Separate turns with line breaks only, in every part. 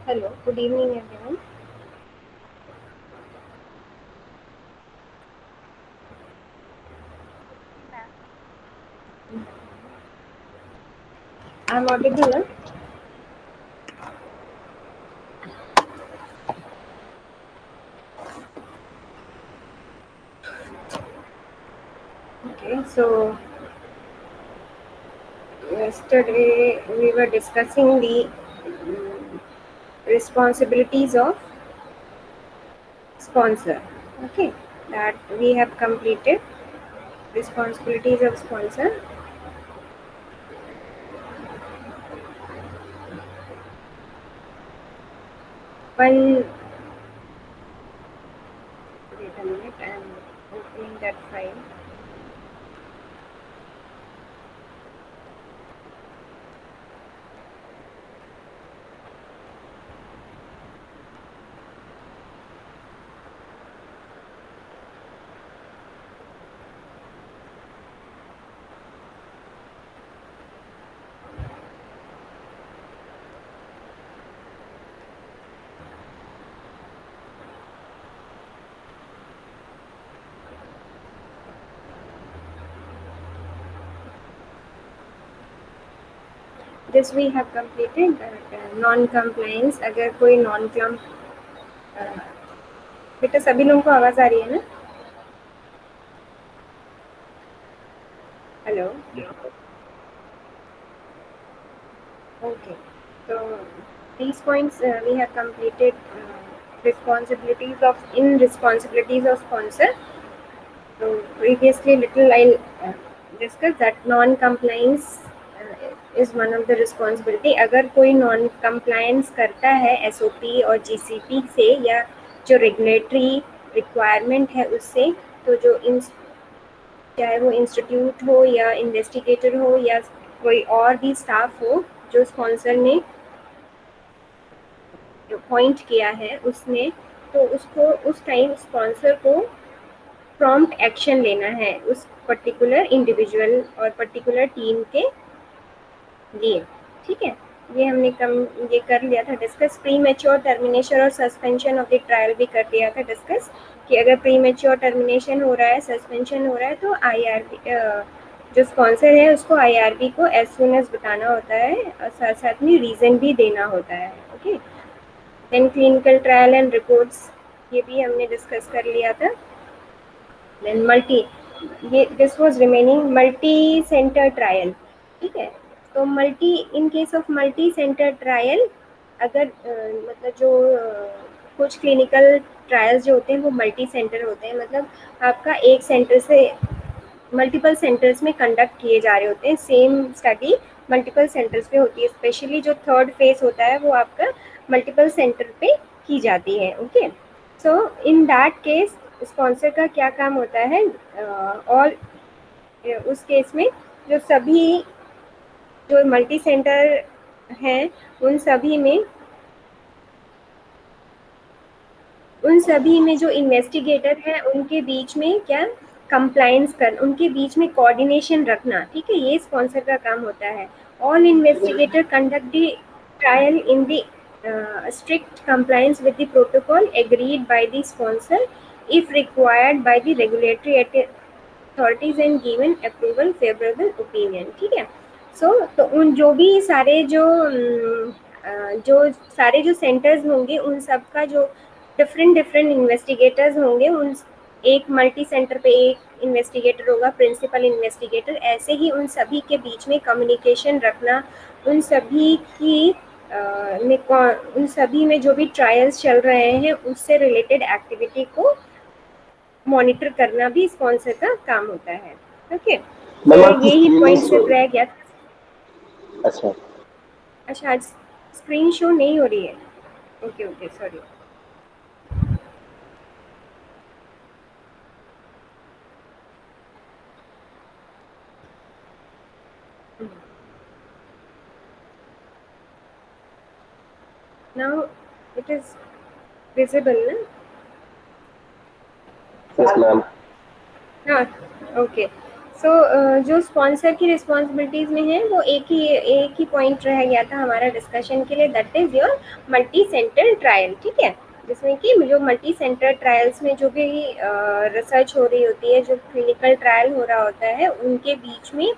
Hello, good evening everyone. I'm audible, huh? Okay, so yesterday we were discussing the responsibilities of sponsor. Okay, that we have completed responsibilities of sponsor. One, wait a minute, I'm opening that file. This we have completed that non-compliance. अगर कोई non-com बेटा सभी लोगों को आवाज आ रही है ना? Hello. Okay. So these points we have completed responsibilities of sponsor. So previously little I'll discuss that non-compliance is one of the responsibility. अगर कोई non-compliance करता है SOP और GCP से या जो regulatory requirement है उससे, तो जो चाहे वो इंस्टीट्यूट हो या इन्वेस्टिगेटर हो या कोई और भी स्टाफ हो जो स्पॉन्सर ने पॉइंट किया है उसने, तो उसको उस टाइम स्पॉन्सर को प्रॉम्प्ट एक्शन लेना है उस पर्टिकुलर इंडिविजुअल और पर्टिकुलर टीम के लिए. ठीक है, ये हमने ये कर लिया था डिस्कस. प्री मैच्योर टर्मिनेशन और सस्पेंशन ऑफ द ट्रायल भी कर लिया था डिस्कस कि अगर प्री मैच्योर टर्मिनेशन हो रहा है, सस्पेंशन हो रहा है, तो आईआरबी जो स्पॉन्सर है उसको आईआरबी को एज सुन एज बताना होता है और साथ साथ में रीज़न भी देना होता है. Okay, then clinical trial and reports ये भी हमने डिस्कस कर लिया था. Then this was remaining multi center trial. ठीक है, तो in case of multi center trial अगर मतलब जो कुछ क्लिनिकल ट्रायल्स जो होते हैं वो मल्टी सेंटर होते हैं, मतलब आपका एक सेंटर से मल्टीपल सेंटर्स में कंडक्ट किए जा रहे होते हैं. सेम स्टडी मल्टीपल सेंटर्स पे होती है. स्पेशली जो थर्ड फेज होता है वो आपका मल्टीपल सेंटर पे की जाती है. Okay, so in that case sponsor का क्या काम होता है, और उस केस में जो सभी जो मल्टी सेंटर हैं उन सभी में जो इन्वेस्टिगेटर हैं उनके बीच में क्या उनके बीच में कोऑर्डिनेशन रखना. ठीक है, ये स्पॉन्सर का काम होता है. All investigator conduct the trial in the strict compliance with the protocol agreed by the sponsor if required by the regulatory authorities and given approval favorable opinion. ठीक है, तो उन जो सारे जो सेंटर्स होंगे उन सब का जो डिफरेंट इन्वेस्टिगेटर्स होंगे, उन एक मल्टी सेंटर पे एक इन्वेस्टिगेटर होगा, प्रिंसिपल इन्वेस्टिगेटर. ऐसे ही उन सभी के बीच में कम्युनिकेशन रखना, उन सभी में जो भी ट्रायल्स चल रहे हैं उससे रिलेटेड एक्टिविटी को मॉनिटर करना भी स्पॉन्सर का काम होता है. ओके, तो यही पॉइंट सिर्फ रह गया. अच्छा, आज स्क्रीन शो नहीं हो रही है. Okay, sorry. Now it is visible, na?
Yes, ma'am.
हाँ, okay. सो जो स्पॉन्सर की रिस्पॉन्सिबिलिटीज़ में है वो एक ही पॉइंट रह गया था हमारा डिस्कशन के लिए, that is your multi center trial. ठीक है, जिसमें कि जो मल्टी सेंटर ट्रायल्स में जो भी रिसर्च हो रही होती है, जो क्लिनिकल ट्रायल हो रहा होता है, उनके बीच में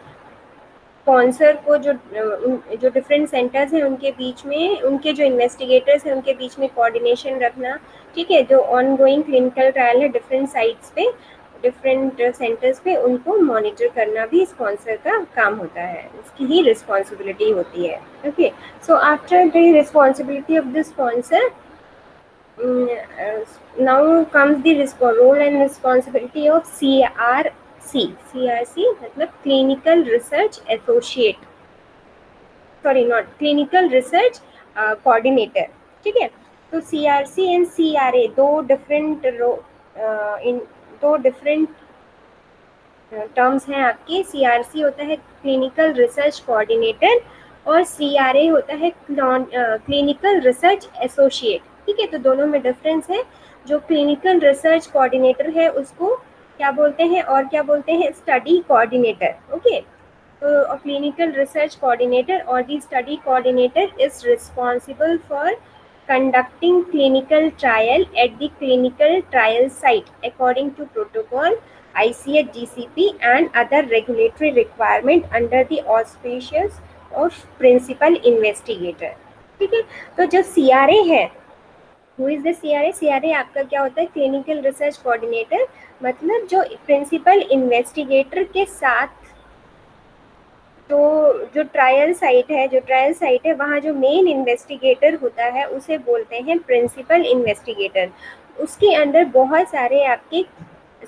स्पॉन्सर को जो डिफरेंट सेंटर्स हैं उनके बीच में, उनके जो इन्वेस्टिगेटर्स हैं उनके बीच में कोऑर्डिनेशन रखना। ठीक है, जो ऑन गोइंग क्लिनिकल ट्रायल है डिफरेंट साइट्स पे, डिफरेंट सेंटर्स पे, उनको मॉनिटर करना भी स्पॉन्सर का काम होता है, उसकी ही रिस्पॉन्सिबिलिटी होती है। Okay, so after the responsibility of the sponsor, now comes the role and responsibility of CRC। CRC मतलब clinical research associate, sorry not clinical research coordinator. ठीक है, तो CRC एंड CRA दो डिफरेंट टर्म्स हैं आपके। CRC होता है clinical research coordinator और CRA होता है क्लिनिकल रिसर्च एसोसिएट। ठीक है, तो दोनों में डिफरेंस है। जो क्लिनिकल रिसर्च कोऑर्डिनेटर है उसको क्या बोलते हैं, और क्या बोलते हैं, स्टडी कोऑर्डिनेटर। ओके, तो clinical research coordinator or the study coordinator is responsible for conducting clinical trial at the clinical trial site according to protocol, ICH, GCP and other regulatory requirement under the auspices of principal investigator। ठीक है, तो जो CRA है, who is the CRA? CRA आपका क्या होता है, clinical research coordinator, मतलब जो प्रिंसिपल इन्वेस्टिगेटर के साथ तो जो ट्रायल साइट है वहाँ जो मेन इन्वेस्टिगेटर होता है उसे बोलते हैं प्रिंसिपल इन्वेस्टिगेटर। उसके अंदर बहुत सारे आपके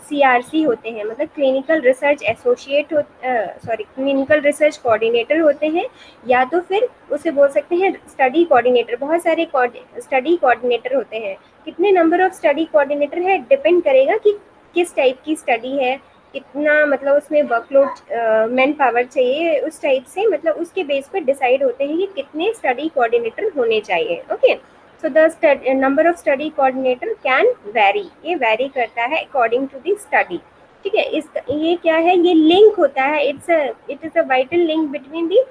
CRC होते हैं, मतलब clinical research associate sorry clinical research coordinator होते हैं, या तो फिर उसे बोल सकते हैं स्टडी कोऑर्डिनेटर। बहुत सारे स्टडी कोऑर्डिनेटर होते हैं। कितने नंबर ऑफ स्टडी कोऑर्डिनेटर है डिपेंड करेगा कि किस टाइप की स्टडी है, कितना मतलब उसमें वर्कलोड मैन पावर चाहिए, उस टाइप से मतलब उसके बेस पर डिसाइड होते हैं कि कितने स्टडी कोऑर्डिनेटर होने चाहिए। Okay, so the number of study coordinator can vary, ये वैरी करता है अकॉर्डिंग टू द स्टडी। ठीक है, इस ये क्या है, ये लिंक होता है, it is a vital link between the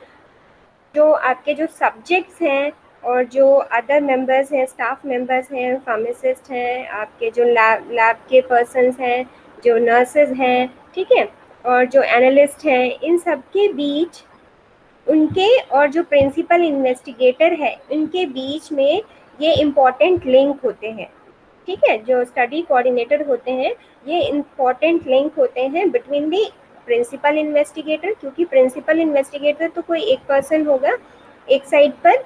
जो आपके जो सब्जेक्ट्स हैं और जो अदर मेंबर्स हैं, स्टाफ मेंबर्स हैं, फार्मासिस्ट हैं, आपके जो लैब के पर्सन्स हैं, जो नर्सेज हैं, ठीक है, और जो एनालिस्ट हैं, इन सब के बीच उनके और जो प्रिंसिपल इन्वेस्टिगेटर है उनके बीच में ये इम्पॉर्टेंट लिंक होते हैं। ठीक है, जो स्टडी कोऑर्डिनेटर होते हैं ये इम्पॉर्टेंट लिंक होते हैं बिटवीन दी प्रिंसिपल इन्वेस्टिगेटर, क्योंकि प्रिंसिपल इन्वेस्टिगेटर तो कोई एक पर्सन होगा एक साइड पर,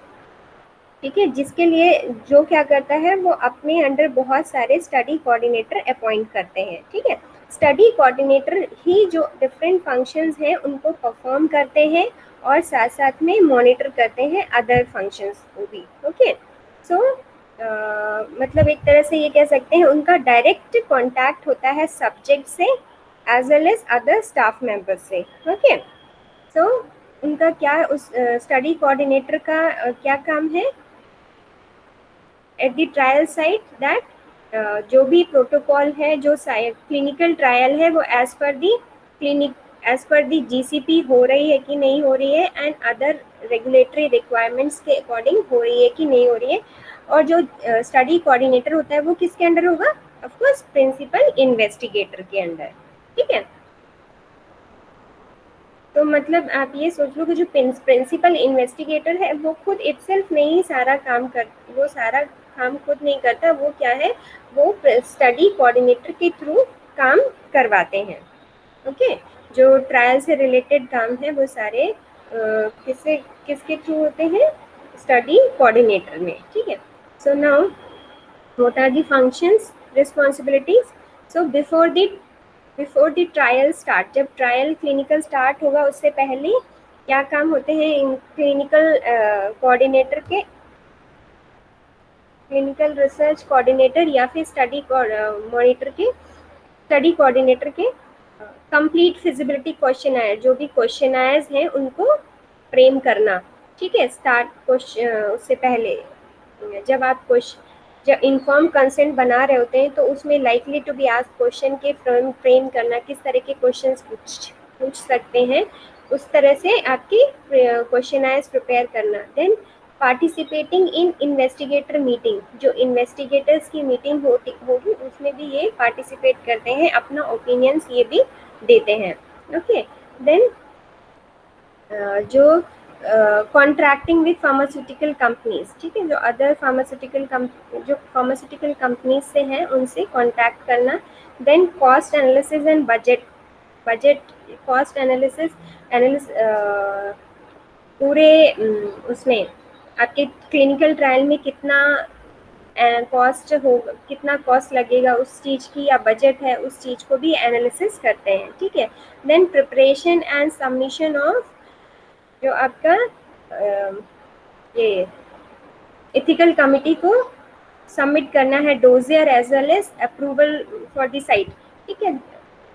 ठीक है, जिसके लिए जो क्या करता है वो अपने अंडर बहुत सारे स्टडी कोऑर्डिनेटर अपॉइंट करते हैं। ठीक है, स्टडी कोऑर्डिनेटर ही जो डिफरेंट फंक्शंस हैं उनको परफॉर्म करते हैं और साथ साथ में मॉनिटर करते हैं अदर फंक्शंस को भी। ओके, सो मतलब एक तरह से ये कह सकते हैं उनका डायरेक्ट कांटेक्ट होता है सब्जेक्ट से as well as other staff member से। ओके, सो उनका क्या, उस स्टडी कोऑर्डिनेटर का क्या काम है at the trial site, that जो भी प्रोटोकॉल है, जो क्लिनिकल ट्रायल है वो एज पर दी GCP हो रही है कि नहीं हो रही है, एंड अदर रेगुलेटरी रिक्वायरमेंट्स के अकॉर्डिंग हो रही है कि नहीं हो रही है। और जो स्टडी कोऑर्डिनेटर होता है वो किसके अंडर होगा, ऑफ कोर्स प्रिंसिपल इन्वेस्टिगेटर के अंडर। ठीक है, तो मतलब आप ये सोच लो कि जो प्रिंसिपल इन्वेस्टिगेटर है वो खुद इटसेल्फ नहीं सारा काम वो सारा काम खुद नहीं करता, वो क्या है, वो स्टडी कोऑर्डिनेटर के थ्रू काम करवाते हैं। ओके, जो ट्रायल से रिलेटेड काम है वो सारे किसके थ्रू होते हैं, स्टडी कोऑर्डिनेटर में। ठीक है, so now what are the functions, responsibilities. So before the trial start, जब ट्रायल क्लिनिकल स्टार्ट होगा उससे पहले क्या काम होते हैं क्लिनिकल कोऑर्डिनेटर के, क्लिनिकल रिसर्च कोऑर्डिनेटर या फिर स्टडी मॉनिटर के, स्टडी कोऑर्डिनेटर के कंप्लीट फिजिबिलिटी क्वेश्चनायर, जो भी क्वेश्चनायर्स हैं उनको फ्रेम करना। ठीक है, स्टार्ट उससे पहले जब इन्फॉर्म कंसेंट बना रहे होते हैं तो उसमें likely to be asked question के फ्रेम करना, किस तरह के क्वेश्चंस पूछ सकते हैं, उस तरह से आपकी क्वेश्चनायर्स प्रिपेयर करना। Then participating in investigator meeting, जो इन्वेस्टिगेटर्स की मीटिंग होगी उसमें भी ये पार्टिसिपेट करते हैं, अपना ओपिनियंस ये भी देते हैं। ओके, देन जो कॉन्ट्रैक्टिंग विद फार्मास्यूटिकल कंपनीज, ठीक है, जो अदर फार्मास्यूटिकल कंपनीज से हैं उनसे कॉन्टैक्ट करना। Then cost analysis and budget cost analysis पूरे उसमें आपके क्लिनिकल ट्रायल में कितना कॉस्ट हो, कितना कॉस्ट लगेगा उस चीज़ की, या बजट है उस चीज़ को भी एनालिसिस करते हैं। ठीक है, then preparation and submission of जो आपका ये एथिकल कमिटी को सबमिट करना है dossier as well as approval for the site. ठीक है,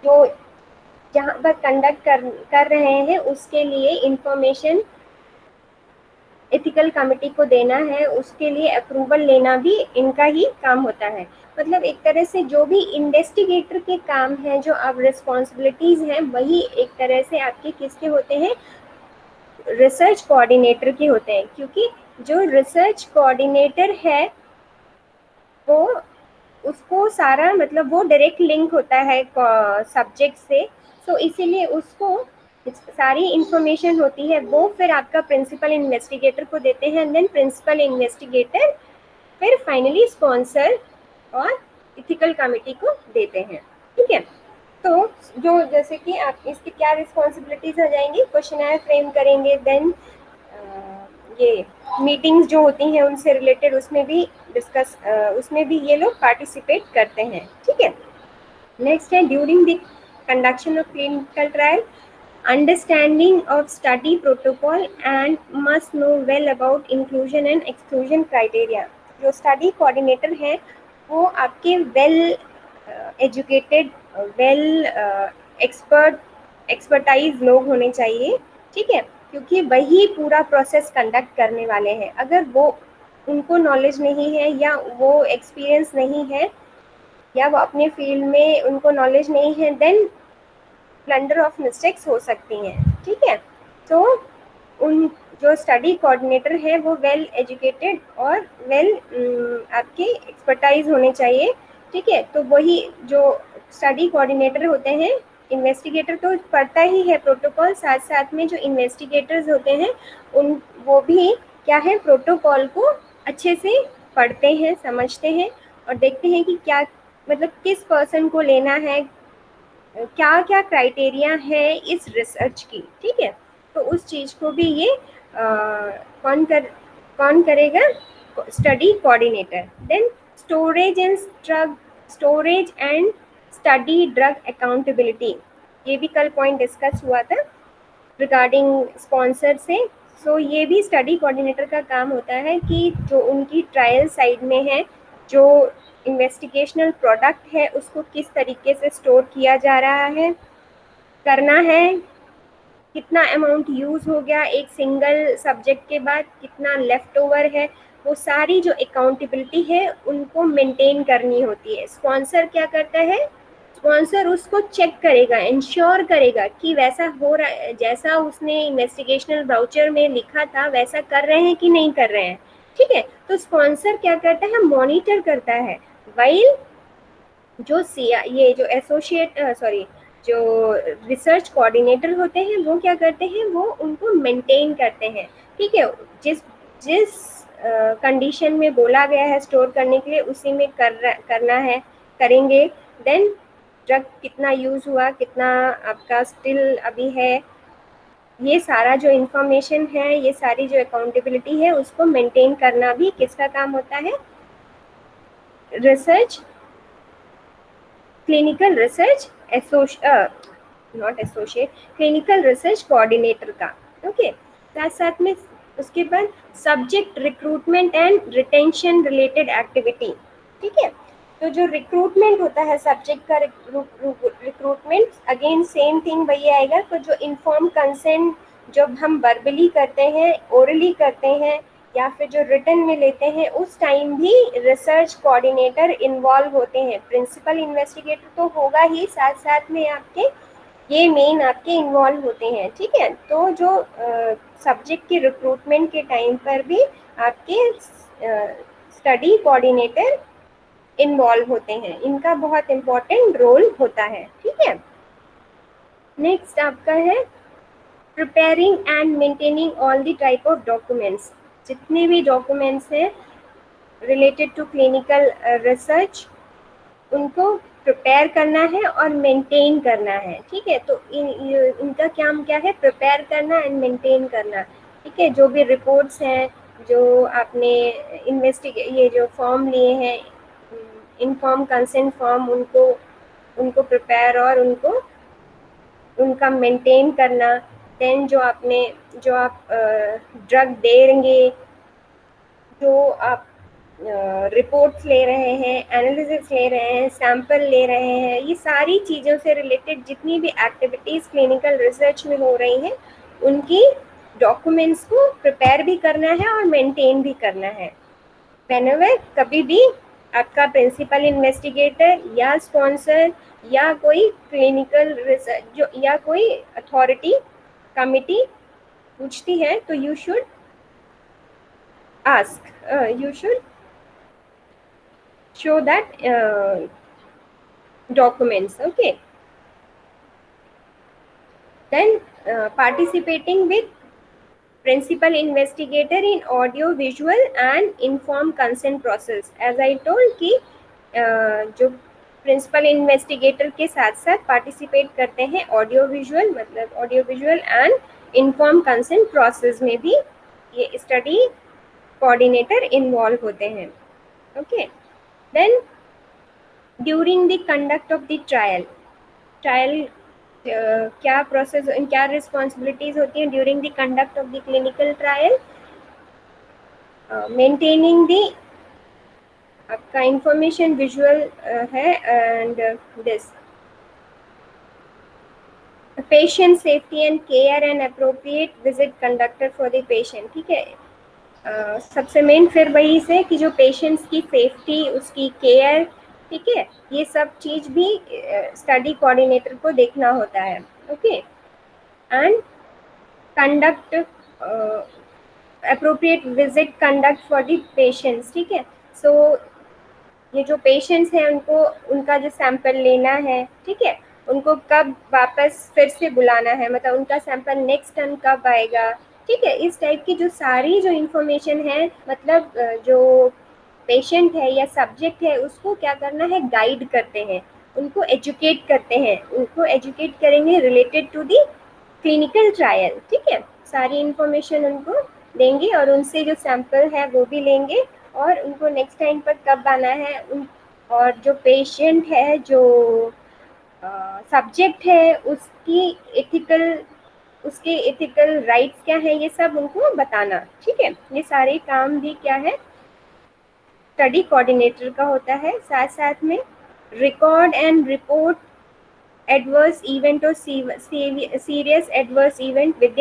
जो जहाँ पर कंडक्ट कर रहे हैं उसके लिए इंफॉर्मेशन एथिकल कमिटी को देना है, उसके लिए अप्रूवल लेना भी इनका ही काम होता है। मतलब एक तरह से जो भी इन्वेस्टिगेटर के काम है, जो अब रिस्पॉन्सिबिलिटीज़ हैं, वही एक तरह से आपके किसके होते हैं, रिसर्च कोऑर्डिनेटर के होते हैं। क्योंकि जो रिसर्च कोऑर्डिनेटर है वो उसको सारा मतलब वो डायरेक्ट लिंक होता है सब्जेक्ट से, तो इसीलिए उसको सारी इंफॉर्मेशन होती है, वो फिर आपका प्रिंसिपल इन्वेस्टिगेटर को देते हैं। देन प्रिंसिपल इन्वेस्टिगेटर फिर फाइनली स्पॉन्सर और इथिकल कमिटी को देते हैं। ठीक है, तो जो जैसे कि आप इसकी क्या रिस्पॉन्सिबिलिटीज आ जाएंगी, क्वेश्चनर फ्रेम करेंगे, देन ये मीटिंग्स जो होती हैं उनसे रिलेटेड उसमें भी उसमें भी ये लोग पार्टिसिपेट करते हैं। ठीक है, नेक्स्ट है during the conduction of clinical trial understanding of study protocol and must know well about inclusion and exclusion criteria. जो स्टडी कोऑर्डिनेटर है वो आपके वेल एजुकेटेड, वेल एक्सपर्टाइज लोग होने चाहिए। ठीक है, क्योंकि वही पूरा प्रोसेस कंडक्ट करने वाले हैं। अगर वो उनको नॉलेज नहीं है या वो एक्सपीरियंस नहीं है या वो अपने फील्ड में उनको नॉलेज नहीं है, देन ब्लंडर ऑफ मिस्टेक्स हो सकती हैं। ठीक है, तो उन जो स्टडी कोऑर्डिनेटर है वो वेल एजुकेटेड और वेल आपके एक्सपर्टाइज होने चाहिए। ठीक है, तो वही जो स्टडी कोऑर्डिनेटर होते हैं, इन्वेस्टिगेटर तो पढ़ता ही है प्रोटोकॉल, साथ साथ में जो इन्वेस्टिगेटर्स होते हैं उन वो भी क्या है, प्रोटोकॉल को अच्छे से पढ़ते हैं, समझते हैं और देखते हैं कि क्या मतलब किस पर्सन को लेना है, क्या क्या क्राइटेरिया है इस रिसर्च की। ठीक है, तो उस चीज़ को भी ये कौन करेगा, study coordinator. Then storage and study drug accountability, ये भी कल पॉइंट डिस्कस हुआ था रिगार्डिंग स्पॉन्सर से। सो ये भी स्टडी कोऑर्डिनेटर का काम होता है कि जो उनकी ट्रायल साइड में है, जो इन्वेस्टिगेशनल प्रोडक्ट है उसको किस तरीके से स्टोर किया जा रहा है, करना है, कितना अमाउंट यूज़ हो गया एक सिंगल सब्जेक्ट के बाद, कितना लेफ्ट ओवर है, वो सारी जो अकाउंटेबिलिटी है उनको मेंटेन करनी होती है। स्पॉन्सर क्या करता है, स्पॉन्सर उसको चेक करेगा, इंश्योर करेगा कि वैसा हो रहा है, जैसा उसने इन्वेस्टिगेशनल ब्राउचर में लिखा था वैसा कर रहे हैं कि नहीं कर रहे हैं। ठीक है, तो स्पॉन्सर क्या करता है, मॉनिटर करता है, वाइल जो ये जो जो रिसर्च कोऑर्डिनेटर होते हैं वो क्या करते हैं, वो उनको मेंटेन करते हैं। ठीक है, जिस जिस कंडीशन में बोला गया है स्टोर करने के लिए उसी में करना है, करेंगे। देन ड्रग कितना यूज़ हुआ, कितना आपका स्टिल अभी है, ये सारा जो इंफॉर्मेशन है, ये सारी जो अकाउंटेबिलिटी है उसको मेंटेन करना भी किसका काम होता है, research clinical research clinical research coordinator का। ओके, साथ साथ में उसके बाद subject recruitment and retention related activity. ठीक है, तो जो रिक्रूटमेंट होता है सब्जेक्ट का रिक्रूटमेंट, अगेन सेम थिंग वही आएगा। तो जो इन्फॉर्म कंसेंट जब हम वर्बली करते हैं, ओरली करते हैं या फिर जो रिटन में लेते हैं, उस टाइम भी रिसर्च कोऑर्डिनेटर इन्वॉल्व होते हैं। प्रिंसिपल इन्वेस्टिगेटर तो होगा ही, साथ साथ में आपके ये मेन आपके इन्वॉल्व होते हैं, ठीक है। तो जो सब्जेक्ट के रिक्रूटमेंट के टाइम पर भी आपके स्टडी कोऑर्डिनेटर इन्वॉल्व होते हैं, इनका बहुत इम्पोर्टेंट रोल होता है, ठीक है। नेक्स्ट आपका है preparing and maintaining all the type of documents. जितने भी डॉक्यूमेंट्स हैं रिलेटेड टू क्लिनिकल रिसर्च, उनको प्रिपेयर करना है और मेंटेन करना है, ठीक है। तो इनका काम क्या है, प्रिपेयर करना एंड मेंटेन करना, ठीक है। जो भी रिपोर्ट्स हैं, जो आपने ये जो फॉर्म लिए हैं, इनफॉर्म कंसेंट फॉर्म, उनको उनको प्रिपेयर और उनको उनका मेंटेन करना। देन जो आप ड्रग देंगे, जो आप रिपोर्ट्स ले रहे हैं, एनालिसिस ले रहे हैं, सैंपल ले रहे हैं, ये सारी चीज़ों से रिलेटेड जितनी भी एक्टिविटीज़ क्लिनिकल रिसर्च में हो रही हैं, उनकी डॉक्यूमेंट्स को प्रिपेयर भी करना है और मेंटेन भी करना है। व्हेनेवर कभी भी आपका प्रिंसिपल इन्वेस्टिगेटर या स्पॉन्सर या कोई क्लिनिकल रिसर्च जो या कोई अथॉरिटी कमिटी पूछती है, तो you should ask, you should show that documents, okay. Then participating with principal investigator in audio visual and informed consent process, as I told कि जो प्रिंसिपल इन्वेस्टिगेटर के साथ साथ पार्टिसिपेट करते हैं ऑडियो विजुअल, मतलब audio visual and inform consent process में भी ये स्टडी कोऑर्डिनेटर इन्वॉल्व होते हैं, okay. Then during the conduct of the trial क्या प्रोसेस, क्या रिस्पॉन्सिबिलिटीज होती हैं during the conduct of the clinical trial. Maintaining the आपका इंफॉर्मेशन विजुअल है, and this patient safety and care and appropriate visit conducted for the patient, ठीक है। सबसे main फिर वही से कि जो पेशेंट्स की सेफ्टी, उसकी केयर, ठीक है, ये सब चीज़ भी स्टडी कोऑर्डिनेटर को देखना होता है, okay. And conduct appropriate visit conduct for the patients, ठीक है। सो ये जो पेशेंट्स हैं उनको उनका जो सैंपल लेना है, ठीक है, उनको कब वापस फिर से बुलाना है, मतलब उनका सैंपल नेक्स्ट टर्न कब आएगा, ठीक है। इस टाइप की जो सारी जो इन्फॉर्मेशन है, मतलब जो पेशेंट है या सब्जेक्ट है, उसको क्या करना है, गाइड करते हैं, उनको एजुकेट करते हैं, उनको एजुकेट करेंगे related to the clinical trial, ठीक है। सारी इन्फॉर्मेशन उनको देंगे और उनसे जो सैंपल है वो भी लेंगे, और उनको नेक्स्ट टाइम पर कब आना है और जो पेशेंट है, जो सब्जेक्ट है, उसके एथिकल राइट्स क्या है, ये सब उनको बताना, ठीक है। ये सारे काम भी क्या है, स्टडी कोऑर्डिनेटर का होता है। साथ साथ में record and report adverse event और serious adverse event with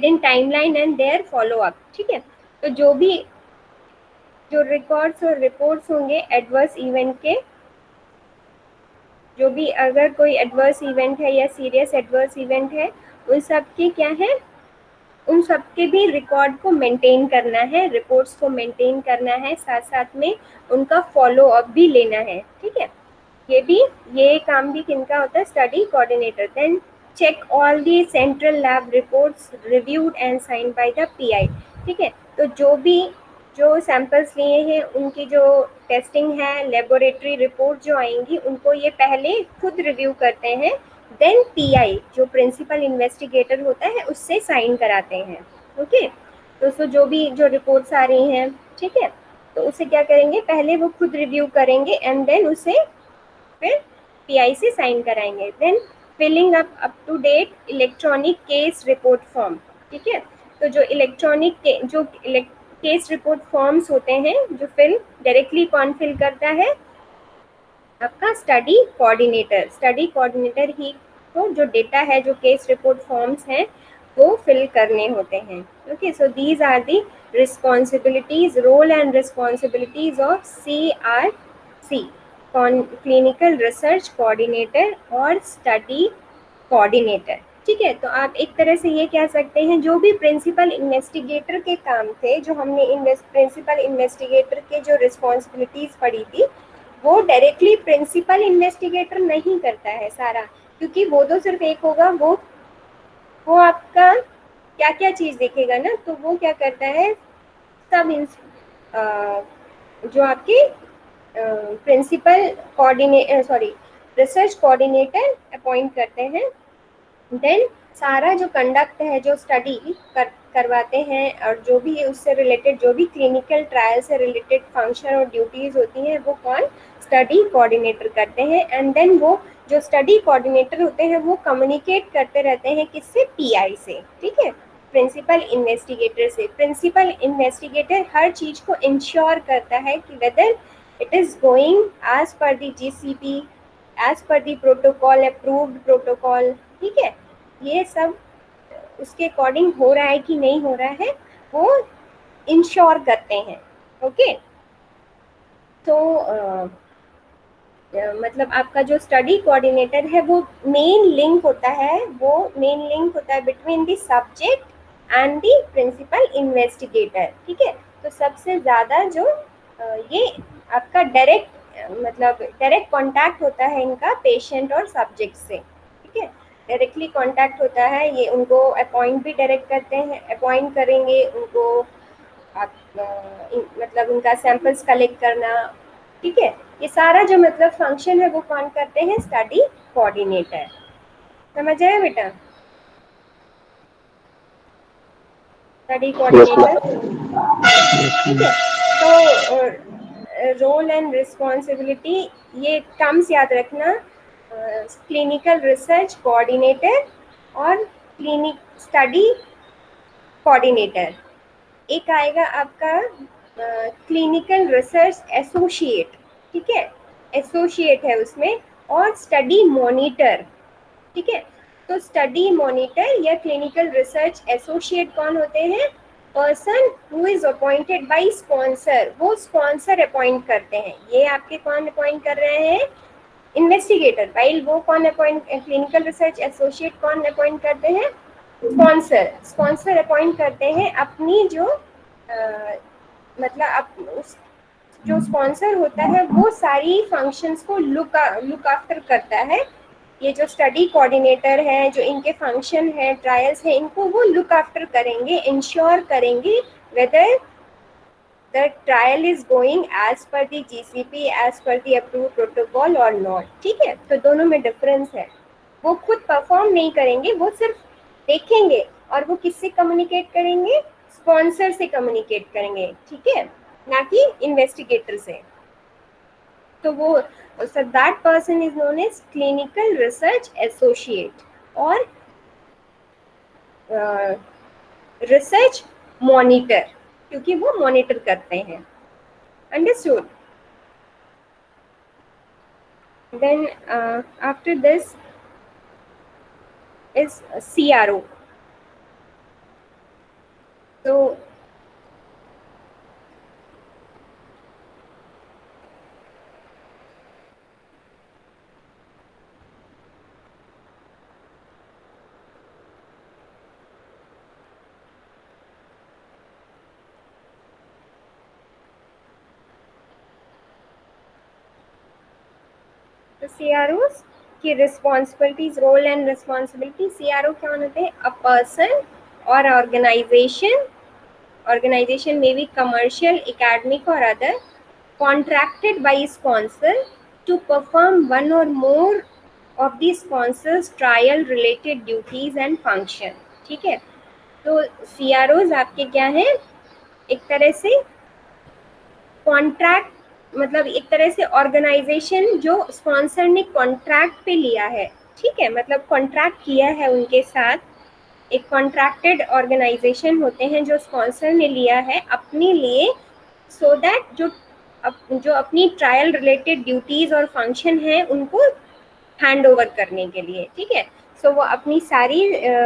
in timeline and their follow up, ठीक है। तो जो रिकॉर्ड्स और रिपोर्ट्स होंगे एडवर्स इवेंट के, जो भी अगर कोई एडवर्स इवेंट है या सीरियस एडवर्स इवेंट है, उन सब की क्या है, उन सब के भी रिकॉर्ड को मेंटेन करना है, रिपोर्ट्स को मेंटेन करना है, साथ साथ में उनका फॉलो अप भी लेना है, ठीक है। ये काम भी किनका होता है, study coordinator. Then check all the central lab reports reviewed and sign by the PI, ठीक है। तो जो सैंपल्स लिए हैं उनकी जो टेस्टिंग है, लेबोरेटरी रिपोर्ट जो आएंगी, उनको ये पहले खुद रिव्यू करते हैं, देन पीआई जो प्रिंसिपल इन्वेस्टिगेटर होता है उससे साइन कराते हैं, ओके। तो उसको जो रिपोर्ट्स आ रही हैं, ठीक है, तो उसे क्या करेंगे, पहले वो खुद रिव्यू करेंगे एंड देन उसे फिर पीआई से साइन कराएंगे। Then filling up to date electronic case report form, ठीक है। तो जो केस रिपोर्ट फॉर्म्स होते हैं, जो फिल डायरेक्टली कौन फिल करता है, आपका स्टडी कोऑर्डिनेटर ही को जो डेटा है, जो केस रिपोर्ट फॉर्म्स हैं, वो फिल करने होते हैं, okay. So these are the responsibilities, role and responsibilities of CRC, clinical research coordinator और स्टडी कोऑर्डिनेटर। ठीक है, तो आप एक तरह से ये कह सकते हैं जो भी प्रिंसिपल इन्वेस्टिगेटर के काम थे, जो हमने प्रिंसिपल इन्वेस्टिगेटर के जो रिस्पॉन्सिबिलिटीज पड़ी थी, वो डायरेक्टली प्रिंसिपल इन्वेस्टिगेटर नहीं करता है सारा, क्योंकि वो तो सिर्फ एक होगा, वो आपका क्या क्या चीज़ देखेगा ना, तो वो क्या करता है, सब जो आपके principal coordinator research coordinator appoint करते हैं। देन सारा जो कंडक्ट है, जो स्टडी करवाते हैं, और जो भी उससे रिलेटेड, जो भी क्लिनिकल ट्रायल से रिलेटेड फंक्शन और ड्यूटीज़ होती हैं, वो कौन, स्टडी कोऑर्डिनेटर करते हैं। एंड देन वो जो स्टडी कोऑर्डिनेटर होते हैं वो कम्युनिकेट करते रहते हैं किससे, पीआई से। ठीक है, प्रिंसिपल इन्वेस्टिगेटर से। प्रिंसिपल इन्वेस्टिगेटर हर चीज़ को इंश्योर करता है कि whether it is going as per the GCP, as per the protocol, approved protocol. ठीक है, ये सब उसके अकॉर्डिंग हो रहा है कि नहीं हो रहा है, वो इंश्योर करते हैं। ओके, तो मतलब आपका जो स्टडी कोऑर्डिनेटर है वो मेन लिंक होता है, वो मेन लिंक होता है between the subject and the principal investigator. ठीक है, तो सबसे ज़्यादा जो ये आपका मतलब डायरेक्ट कांटेक्ट होता है इनका पेशेंट और सब्जेक्ट से। ठीक है, डायरेक्टली कांटेक्ट होता है, ये उनको अपॉइंट भी डायरेक्ट करते हैं, अपॉइंट करेंगे उनको, आप मतलब उनका सैंपल्स कलेक्ट करना। ठीक है, ये सारा जो मतलब फंक्शन है वो कौन करते हैं, स्टडी कोऑर्डिनेटर। समझ आया बेटा, स्टडी कोऑर्डिनेटर। ठीक है, तो रोल एंड रिस्पॉन्सिबिलिटी, ये टर्म्स याद रखना, क्लिनिकल रिसर्च कोऑर्डिनेटर और क्लिनिक स्टडी कोऑर्डिनेटर। एक आएगा आपका क्लिनिकल रिसर्च एसोसिएट। ठीक है, एसोसिएट है उसमें, और स्टडी मॉनिटर। ठीक है, तो स्टडी मॉनिटर या क्लिनिकल रिसर्च एसोसिएट कौन होते हैं, person who is appointed by sponsor, वो स्पॉन्सर अपॉइंट करते हैं। ये आपके कौन अपॉइंट कर रहे हैं, इन्वेस्टिगेटर, वाइल वो कौन अपॉइंट, क्लिनिकल रिसर्च एसोसिएट कौन अपॉइंट करते हैं, स्पॉन्सर। स्पॉन्सर अपॉइंट करते हैं अपनी जो मतलब उस जो स्पॉन्सर होता है वो सारी फंक्शंस को लुक आफ्टर करता है। ये जो स्टडी कोऑर्डिनेटर है, जो इनके फंक्शन है, ट्रायल्स है, इनको वो लुक आफ्टर करेंगे, इंश्योर करेंगे whether the trial is going as per the GCP, as per the approve protocol और नॉट। ठीक है, तो दोनों में डिफरेंस है। वो खुद परफॉर्म नहीं करेंगे, वो सिर्फ देखेंगे, और वो किससे कम्युनिकेट करेंगे, स्पॉन्सर से कम्युनिकेट करेंगे। ठीक है, ना कि इन्वेस्टिगेटर से। तो वो that person is known as clinical research associate और रिसर्च मॉनिटर, क्योंकि वो मॉनिटर करते हैं। Understood? Then after this is CRO। तो CROs की responsibilities, role and responsibility. CRO क्या होते हैं, अ पर्सन और organization may be commercial, academic or other, contracted by sponsor to perform one or more of the sponsor's trial related duties and function। ठीक है, तो CROs आपके क्या हैं, एक तरह से कॉन्ट्रैक्ट, मतलब एक तरह से ऑर्गेनाइजेशन जो स्पॉन्सर ने कॉन्ट्रैक्ट पे लिया है। ठीक है, मतलब कॉन्ट्रैक्ट किया है उनके साथ, एक कॉन्ट्रैक्टेड ऑर्गेनाइजेशन होते हैं जो स्पॉन्सर ने लिया है अपने लिए, सो दैट जो अपनी ट्रायल रिलेटेड ड्यूटीज़ और फंक्शन हैं उनको हैंड ओवर करने के लिए। ठीक है, सो वो अपनी सारी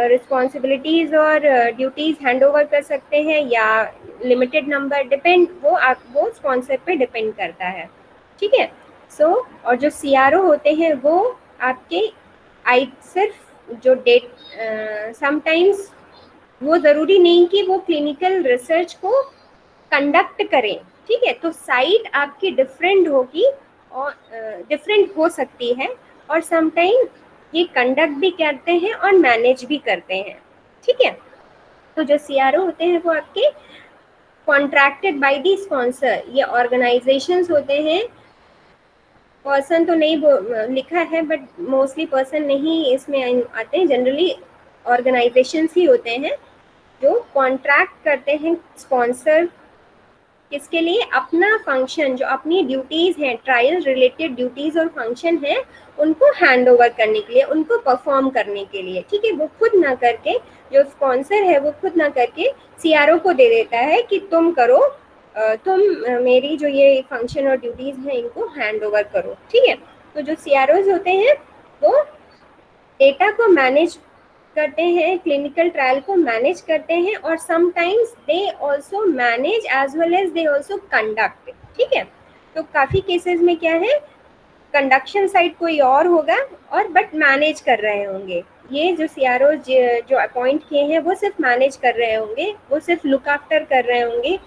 रिस्पॉन्सिबिलिटीज़ और ड्यूटीज़ हैंड ओवर कर सकते हैं, या लिमिटेड नंबर, डिपेंड, वो स्पॉन्सर पे डिपेंड करता है। ठीक है, और जो CRO होते हैं वो आपके सिर्फ जो डेट समटाइम्स वो ज़रूरी नहीं कि वो क्लिनिकल रिसर्च को कंडक्ट करें, ठीक है। तो साइट आपकी डिफरेंट होगी और डिफरेंट हो सकती है, और समटाइम ये कंडक्ट भी करते हैं और मैनेज भी करते हैं, ठीक है। तो जो CRO होते हैं वो आपके कॉन्ट्रैक्टेड बाय द स्पॉन्सर, ये ऑर्गेनाइजेशंस होते हैं। पर्सन तो नहीं लिखा है, बट मोस्टली पर्सन नहीं इसमें आते हैं, जनरली ऑर्गेनाइजेशंस ही होते हैं जो कॉन्ट्रैक्ट करते हैं स्पॉन्सर किसके लिए, अपना फंक्शन, जो अपनी ड्यूटीज़ हैं, ट्रायल रिलेटेड ड्यूटीज़ और फंक्शन है, उनको हैंड ओवर करने के लिए, उनको परफॉर्म करने के लिए, ठीक है। वो खुद ना करके, जो स्पॉन्सर है वो खुद ना करके CRO को दे देता है कि तुम करो, तुम मेरी जो ये फंक्शन और ड्यूटीज़ हैं इनको हैंड ओवर करो, ठीक है। तो जो CROs होते हैं वो डेटा को मैनेज करते हैं, क्लिनिकल ट्रायल को मैनेज करते हैं, और sometimes they also manage as well as they also conduct, ठीक है। तो काफ़ी केसेस में क्या है, कंडक्शन साइड कोई और होगा और बट मैनेज कर रहे होंगे। ये जो CRO जो अपॉइंट किए हैं वो सिर्फ मैनेज कर रहे होंगे, वो सिर्फ लुक आफ्टर कर रहे होंगे,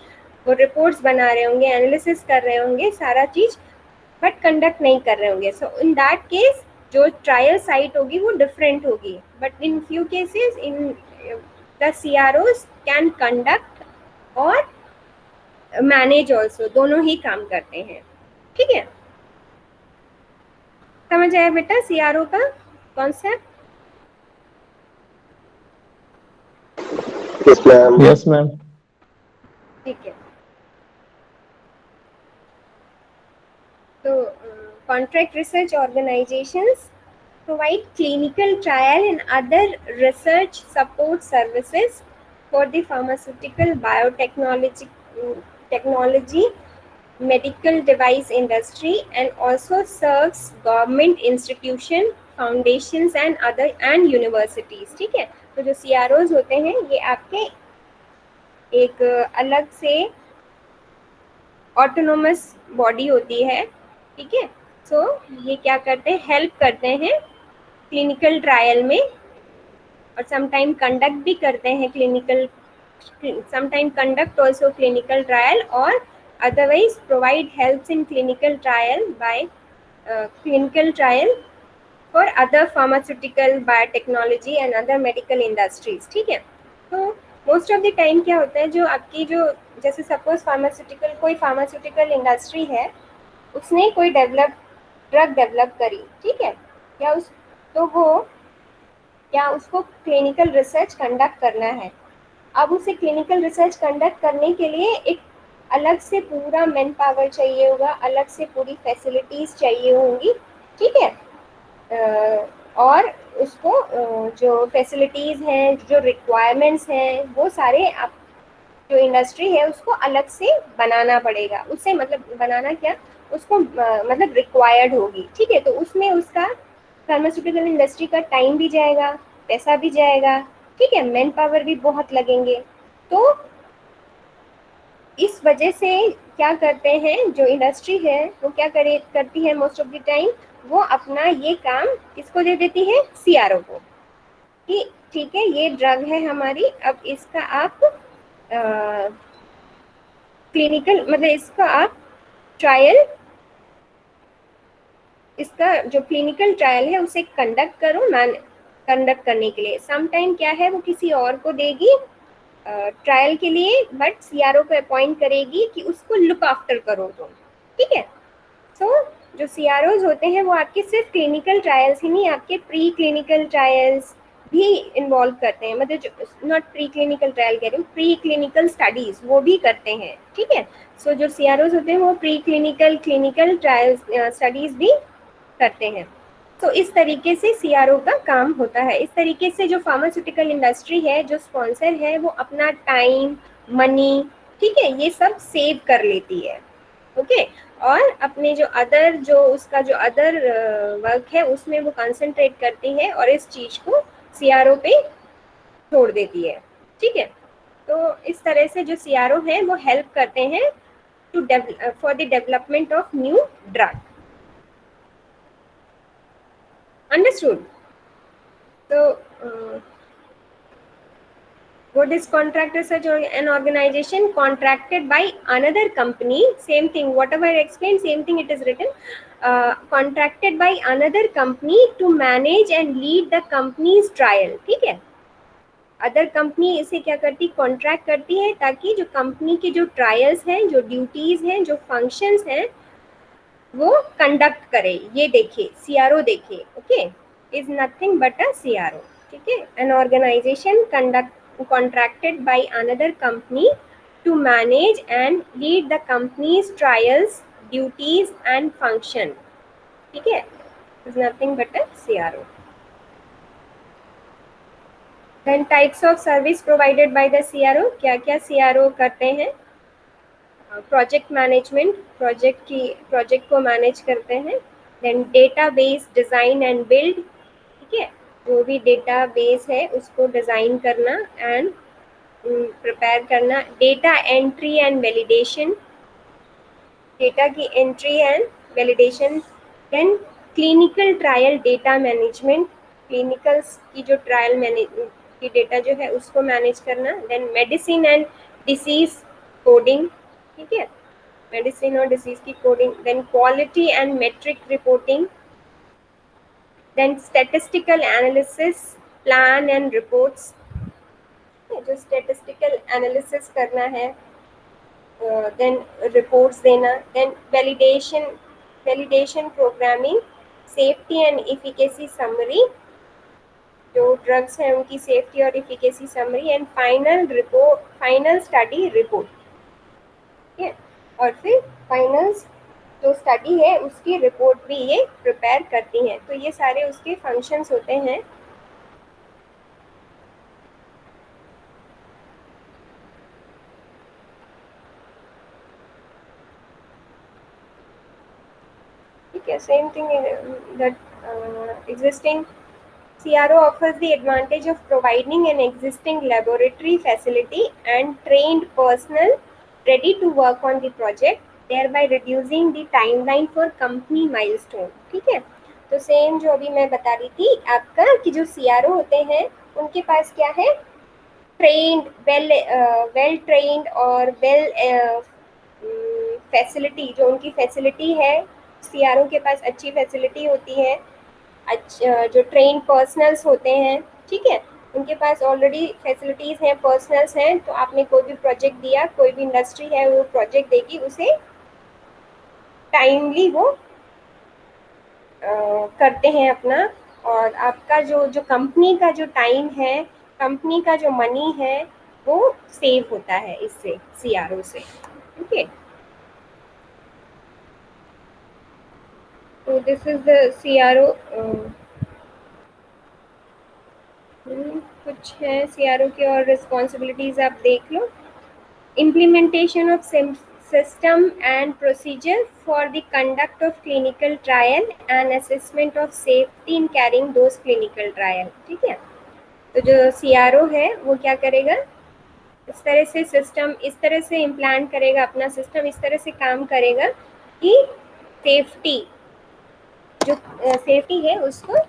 वो रिपोर्ट्स बना रहे होंगे, एनालिसिस कर रहे होंगे, सारा चीज़, बट कंडक्ट नहीं कर रहे होंगे। सो इन दैट केस जो ट्रायल साइट होगी वो डिफरेंट होगी, but in few cases in the CROs can conduct और मैनेज ऑल्सो, दोनों ही काम करते हैं, ठीक है। समझ आया बेटा CRO का concept?
Yes ma'am.
Yes ma'am.
ठीक है। तो contract research organizations provide clinical trial and other research support services for the pharmaceutical, biotechnology, technology, medical device industry, and also serves government institution, foundations and other and universities, ठीक है। तो जो CROs होते हैं ये आपके एक अलग से ऑटोनोमस बॉडी होती है, ठीक है। सो ये क्या करते हैं, हेल्प करते हैं क्लिनिकल ट्रायल में, और समटाइम कंडक्ट भी करते हैं clinical, sometime conduct also clinical trial, और otherwise provide help in clinical trial by clinical trial for other pharmaceutical, biotechnology and other medical industries, ठीक है। तो मोस्ट ऑफ द टाइम क्या होता है, जो आपकी जो जैसे सपोज फार्मास्यूटिकल, कोई फार्मास्यूटिकल इंडस्ट्री है, उसने कोई ड्रग डेवलप करी, ठीक है, या उस तो वो क्या उसको क्लिनिकल रिसर्च कंडक्ट करना है। अब उसे क्लिनिकल रिसर्च कंडक्ट करने के लिए एक अलग से पूरा मैन पावर चाहिए होगा, अलग से पूरी फैसिलिटीज़ चाहिए होंगी, ठीक है। और उसको जो फैसिलिटीज़ हैं, जो रिक्वायरमेंट्स हैं, वो सारे आप जो इंडस्ट्री है उसको अलग से बनाना पड़ेगा। उससे मतलब बनाना क्या, उसको मतलब रिक्वायर्ड होगी, ठीक है। तो उसमें उसका फार्मास्यूटिकल इंडस्ट्री का टाइम भी जाएगा, पैसा भी जाएगा, ठीक है, मैन पावर भी बहुत लगेंगे। तो इस वजह से क्या करते हैं, जो इंडस्ट्री है वो क्या करती है मोस्ट ऑफ द टाइम, वो अपना ये काम किसको दे देती है, CRO को, कि ठीक है ये ड्रग है हमारी, अब इसका आप क्लिनिकल मतलब इसका आप ट्रायल, इसका जो क्लिनिकल ट्रायल है उसे कंडक्ट करो, कंडक्ट करने के लिए सम टाइम क्या है वो किसी और को देगी ट्रायल के लिए, बट CRO को अपॉइंट करेगी कि उसको लुक आफ्टर करो तुम, ठीक है। सो जो CROs होते हैं वो आपके सिर्फ क्लिनिकल ट्रायल्स ही नहीं, आपके प्री क्लिनिकल ट्रायल्स भी इन्वॉल्व करते हैं, मतलब जो नॉट प्री क्लिनिकल ट्रायल कह रही हूँ, प्री क्लिनिकल स्टडीज वो भी करते हैं, ठीक है। सो जो CROs होते हैं वो pre clinical, clinical trials studies भी करते हैं। तो इस तरीके से CRO का काम होता है। इस तरीके से जो फार्मास्यूटिकल इंडस्ट्री है, जो स्पॉन्सर है, वो अपना टाइम, मनी, ठीक है, ये सब सेव कर लेती है, ओके। और अपने जो अदर जो उसका जो अदर वर्क है उसमें वो कंसंट्रेट करती है और इस चीज़ को CRO पे छोड़ देती है, ठीक है। तो इस तरह से जो CRO है वो हेल्प करते हैं to for the development of new drug, Understood? So what is contract research? Or an organization contracted by another company, same thing whatever I explained, same thing it is written, contracted by another company to manage and lead the company's trial. ठीक है, other company इसे क्या करती, contract करती है ताकि जो company के जो ट्रायल्स हैं, जो ड्यूटीज हैं, जो फंक्शंस हैं, वो कंडक्ट करे, ये देखिए सीआरओ देखिए, okay, is nothing but a CRO, ठीक है। An organization conduct contracted by another company to manage and lead the companies trials, duties and function, ठीक है, is nothing but a CRO. Then types of service provided by the CRO, क्या क्या CRO करते हैं, project management, project को manage करते हैं। Then database design and build, ठीक है, जो भी डेटाबेस है उसको डिज़ाइन करना एंड प्रिपेयर करना। Data entry and validation, data की entry and validation. Then clinical trial data management, clinicals की जो ट्रायल की डेटा जो है उसको मैनेज करना। Then medicine and disease coding, ठीक है, मेडिसिन और डिसीज की coding. Then quality and metric reporting. Then statistical analysis, plan and reports, जो स्टैटिस्टिकल एनालिसिस करना है, देन रिपोर्ट्स देना। Then validation programming, safety and efficacy summary, जो ड्रग्स हैं उनकी सेफ्टी और efficacy summary. And final study report, ठीक है, और फिर फाइनल जो स्टडी है उसकी रिपोर्ट भी ये प्रिपेयर करती हैं। तो ये सारे उसके फंक्शंस होते हैं। ठीक है, same thing that existing CRO offers the advantage of providing an existing laboratory facility and trained personnel ready to work on the project, thereby reducing the timeline for company milestone, ठीक है। तो same जो अभी मैं बता रही थी आपका कि जो CRO होते हैं उनके पास क्या है, ट्रेन्ड, वेल ट्रेन्ड और वेल फैसिलिटी, जो उनकी फैसिलिटी है, सीआरओ के पास अच्छी फैसिलिटी होती है, अच्छा जो ट्रेन पर्सनल्स होते हैं, ठीक है, उनके पास ऑलरेडी फैसिलिटीज़ हैं, पर्सनल्स हैं। तो आपने कोई भी प्रोजेक्ट दिया, कोई भी इंडस्ट्री है वो प्रोजेक्ट देगी, उसे टाइमली वो करते हैं अपना। और आपका जो जो कंपनी का जो टाइम है, कंपनी का जो मनी है, वो सेव होता है इससे, सीआरओ से, ठीक है। तो दिस इज द सीआरओ। कुछ है सीआरओ की और रिस्पॉन्सिबिलिटीज आप देख लो। Implementation of system and procedure for the conduct of clinical trial and assessment of safety in carrying those clinical trial, ठीक है। तो जो CRO है वो क्या करेगा, इस तरह से सिस्टम, इस तरह से इम्प्लांट करेगा अपना सिस्टम, इस तरह से काम करेगा कि सेफ्टी, जो सेफ्टी है उसको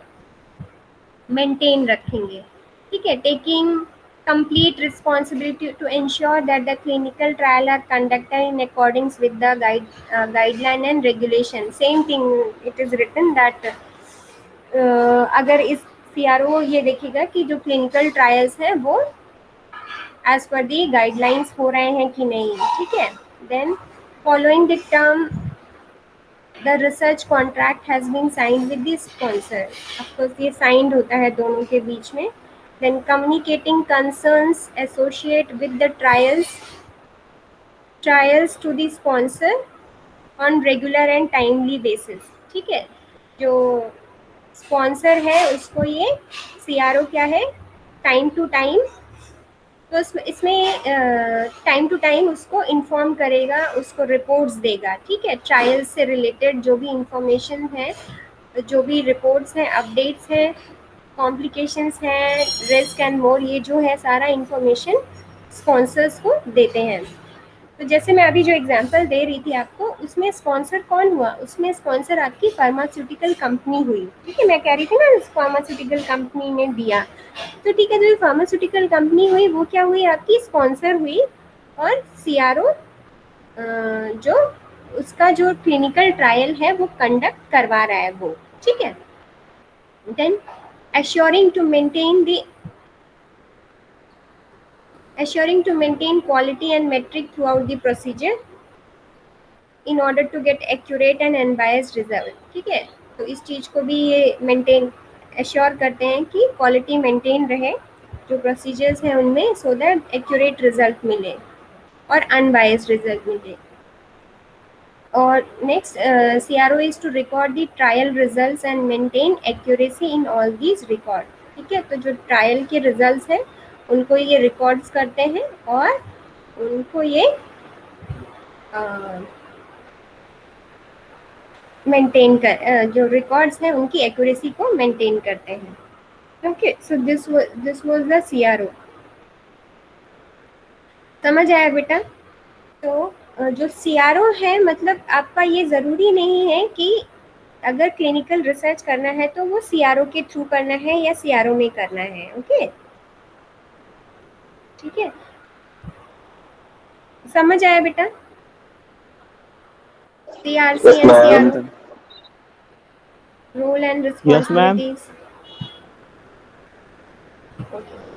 मेंटेन रखेंगे, ठीक है। Taking complete responsibility to ensure that the clinical trial are conducted in accordance with the guideline and regulation. Same thing it is written that अगर इस CRO ये देखेगा कि जो clinical trials हैं वो as per the guidelines हो रहे हैं कि नहीं, ठीक है। Then following the term the research contract has been signed with the sponsor, of course ये signed होता है दोनों के बीच में। Then communicating concerns associated with the trials to the sponsor on regular and timely basis, ठीक है। जो sponsor है उसको ये सीआरओ क्या है, टाइम टू टाइम, तो इसमें टाइम टू टाइम उसको इन्फॉर्म करेगा, उसको रिपोर्ट्स देगा, ठीक है। ट्रायल्स से रिलेटेड जो भी इंफॉर्मेशन है, जो भी रिपोर्ट्स हैं, अपडेट्स हैं, कॉम्प्लिकेशंस हैं, रिस्क एंड मोर, ये जो है सारा इंफॉर्मेशन स्पॉन्सर्स को देते हैं। तो जैसे मैं अभी जो एग्जांपल दे रही थी आपको, उसमें स्पॉन्सर कौन हुआ? उसमें स्पॉन्सर आपकी फार्मास्यूटिकल कंपनी हुई। ठीक है, मैं कह रही थी ना फार्मास्यूटिकल कंपनी ने दिया, तो ठीक है, जो फार्मास्यूटिकल कंपनी हुई वो क्या हुई? आपकी स्पॉन्सर हुई। और सीआरओ जो उसका जो क्लिनिकल ट्रायल है वो कंडक्ट करवा रहा है वो। ठीक है, then assuring to maintain the assuring to maintain quality and metric throughout the procedure in order to get accurate and unbiased result। ठीक है, तो इस चीज़ को भी ये मेंटेन एश्योर करते हैं कि क्वालिटी मेंटेन रहे जो प्रोसीजर्स हैं उनमें, सो दैट एक्यूरेट रिजल्ट मिले और अनबायस्ड रिजल्ट मिले। और next, CRO is to record the trial results and maintain accuracy in all these record. ठीक है, तो जो ट्रायल के रिजल्ट्स हैं उनको ये रिकॉर्ड्स करते हैं और उनको ये मेंटेन कर जो रिकॉर्ड्स हैं उनकी एक्यूरेसी को मेंटेन करते हैं। Okay, so this was the CRO। समझ आया बेटा? तो जो CRO है, मतलब आपका ये ज़रूरी नहीं है कि अगर क्लिनिकल रिसर्च करना है तो वो CRO के थ्रू करना है या CRO में करना है। ओके, ठीक है, समझ आया बेटा? CRC
Yes,
and
ma'am.
CRO, role and
Yes, ma'am.
Responsibilities. Okay,